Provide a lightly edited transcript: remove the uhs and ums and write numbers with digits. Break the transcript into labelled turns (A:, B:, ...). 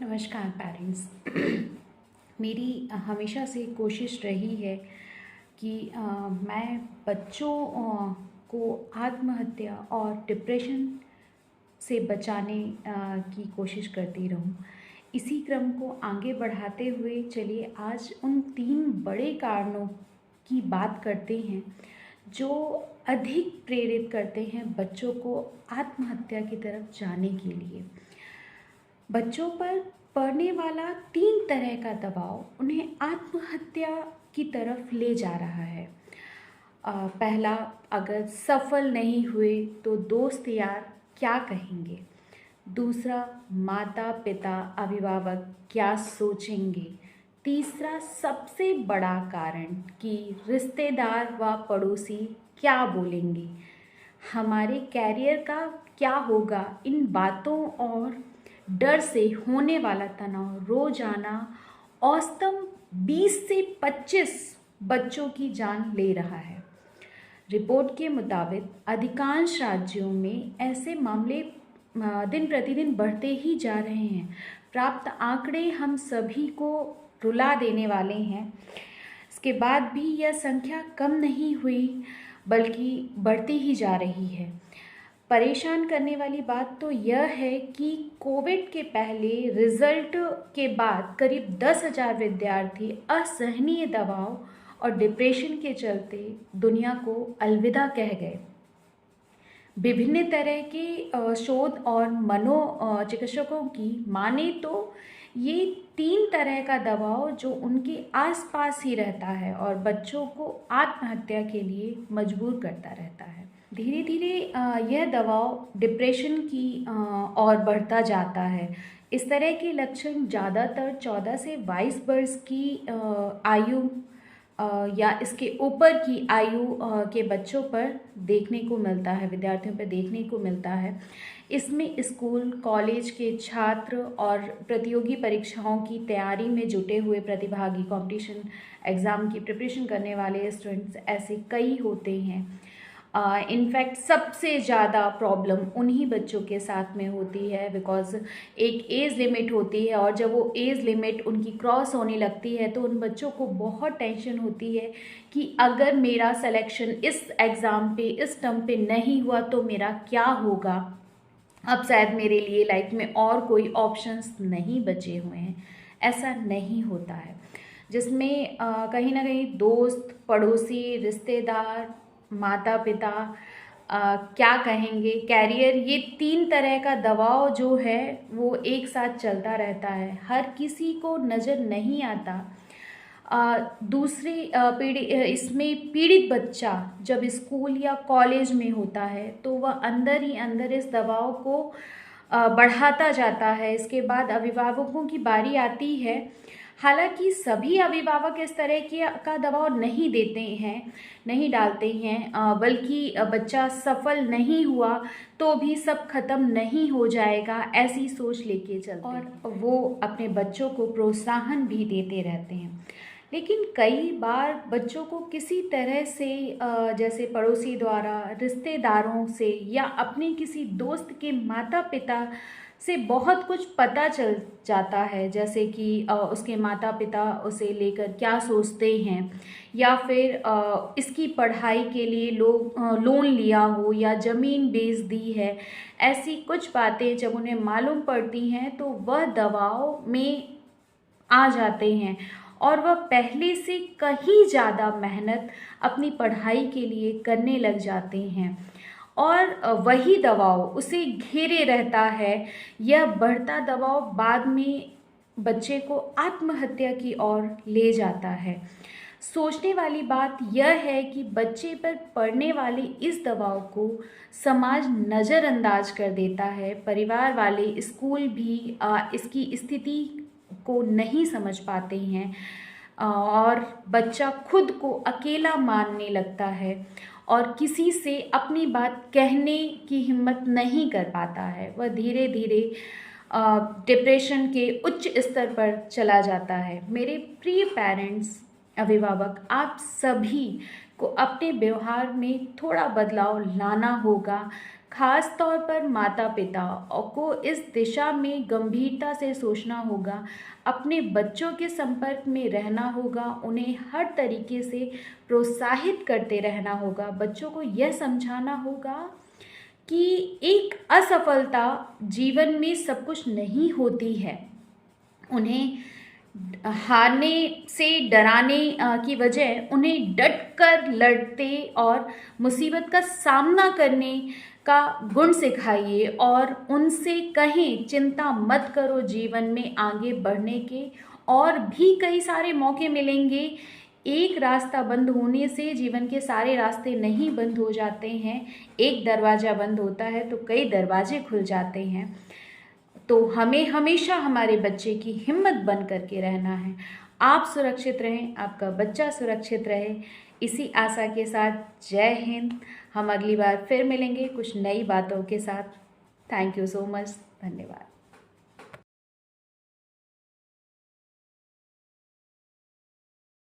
A: नमस्कार पेरेंट्स। मेरी हमेशा से कोशिश रही है कि मैं बच्चों को आत्महत्या और डिप्रेशन से बचाने की कोशिश करती रहूं। इसी क्रम को आगे बढ़ाते हुए चलिए आज उन 3 बड़े कारणों की बात करते हैं जो अधिक प्रेरित करते हैं बच्चों को आत्महत्या की तरफ जाने के लिए। बच्चों पर पड़ने वाला 3 तरह का दबाव उन्हें आत्महत्या की तरफ ले जा रहा है। पहला, अगर सफल नहीं हुए तो दोस्त यार क्या कहेंगे। दूसरा, माता पिता अभिभावक क्या सोचेंगे। तीसरा, सबसे बड़ा कारण कि रिश्तेदार व पड़ोसी क्या बोलेंगे। हमारे कैरियर का क्या होगा। इन बातों और डर से होने वाला तनाव रोजाना औसतन 20 से 25 बच्चों की जान ले रहा है। रिपोर्ट के मुताबिक अधिकांश राज्यों में ऐसे मामले दिन प्रतिदिन बढ़ते ही जा रहे हैं। प्राप्त आंकड़े हम सभी को रुला देने वाले हैं। इसके बाद भी यह संख्या कम नहीं हुई बल्कि बढ़ती ही जा रही है। परेशान करने वाली बात तो यह है कि कोविड के पहले रिजल्ट के बाद करीब 10,000 विद्यार्थी असहनीय दबाव और डिप्रेशन के चलते दुनिया को अलविदा कह गए। विभिन्न तरह के शोध और मनोचिकित्सकों की माने तो ये 3 तरह का दबाव जो उनके आसपास ही रहता है और बच्चों को आत्महत्या के लिए मजबूर करता रहता है। धीरे धीरे यह दबाव डिप्रेशन की ओर बढ़ता जाता है। इस तरह के लक्षण ज़्यादातर 14 से 22 वर्ष की आयु या इसके ऊपर की आयु के बच्चों पर देखने को मिलता है, विद्यार्थियों पर देखने को मिलता है। इसमें स्कूल कॉलेज के छात्र और प्रतियोगी परीक्षाओं की तैयारी में जुटे हुए प्रतिभागी, कंपटीशन एग्ज़ाम की प्रिपरेशन करने वाले स्टूडेंट्स ऐसे कई होते हैं। इनफैक्ट सबसे ज़्यादा प्रॉब्लम उन्हीं बच्चों के साथ में होती है बिकॉज़ एक एज लिमिट होती है और जब वो एज लिमिट उनकी क्रॉस होने लगती है तो उन बच्चों को बहुत टेंशन होती है कि अगर मेरा सिलेक्शन इस एग्ज़ाम पे इस टर्म पे नहीं हुआ तो मेरा क्या होगा। अब शायद मेरे लिए लाइफ में और कोई ऑप्शंस नहीं बचे हुए हैं। ऐसा नहीं होता है, जिसमें कहीं ना कहीं दोस्त, पड़ोसी, रिश्तेदार, माता पिता क्या कहेंगे, कैरियर, ये 3 तरह का दबाव जो है वो एक साथ चलता रहता है। हर किसी को नज़र नहीं आता। दूसरी इसमें पीड़ित बच्चा जब स्कूल या कॉलेज में होता है तो वह अंदर ही अंदर इस दबाव को बढ़ाता जाता है। इसके बाद अभिभावकों की बारी आती है। हालांकि सभी अभिभावक इस तरह का दबाव नहीं देते हैं, नहीं डालते हैं, बल्कि बच्चा सफल नहीं हुआ तो भी सब खत्म नहीं हो जाएगा ऐसी सोच लेके चलते हैं और वो अपने बच्चों को प्रोत्साहन भी देते रहते हैं। लेकिन कई बार बच्चों को किसी तरह से जैसे पड़ोसी द्वारा, रिश्तेदारों से या अपने किसी दोस्त के माता पिता से बहुत कुछ पता चल जाता है, जैसे कि उसके माता पिता उसे लेकर क्या सोचते हैं या फिर इसकी पढ़ाई के लिए लोन लिया हो या ज़मीन बेच दी है। ऐसी कुछ बातें जब उन्हें मालूम पड़ती हैं तो वह दबाव में आ जाते हैं और वह पहले से कहीं ज़्यादा मेहनत अपनी पढ़ाई के लिए करने लग जाते हैं और वही दबाव उसे घेरे रहता है। यह बढ़ता दबाव बाद में बच्चे को आत्महत्या की ओर ले जाता है। सोचने वाली बात यह है कि बच्चे पर पड़ने वाले इस दबाव को समाज नज़रअंदाज कर देता है। परिवार वाले, स्कूल भी इसकी स्थिति को नहीं समझ पाते हैं और बच्चा खुद को अकेला मानने लगता है और किसी से अपनी बात कहने की हिम्मत नहीं कर पाता है। वह धीरे धीरे डिप्रेशन के उच्च स्तर पर चला जाता है। मेरे प्रिय पेरेंट्स, अभिभावक, आप सभी को अपने व्यवहार में थोड़ा बदलाव लाना होगा। खास तौर पर माता पिता को इस दिशा में गंभीरता से सोचना होगा। अपने बच्चों के संपर्क में रहना होगा, उन्हें हर तरीके से प्रोत्साहित करते रहना होगा। बच्चों को यह समझाना होगा कि एक असफलता जीवन में सब कुछ नहीं होती है। उन्हें हारने से डराने की बजाय उन्हें डट कर लड़ते और मुसीबत का सामना करने का गुण सिखाइए और उनसे कहें चिंता मत करो, जीवन में आगे बढ़ने के और भी कई सारे मौके मिलेंगे। एक रास्ता बंद होने से जीवन के सारे रास्ते नहीं बंद हो जाते हैं। एक दरवाज़ा बंद होता है तो कई दरवाजे खुल जाते हैं। तो हमें हमेशा हमारे बच्चे की हिम्मत बन करके रहना है। आप सुरक्षित रहें, आपका बच्चा सुरक्षित रहे, इसी आशा के साथ जय हिंद। हम अगली बार फिर मिलेंगे कुछ नई बातों के साथ। Thank you so much. धन्यवाद।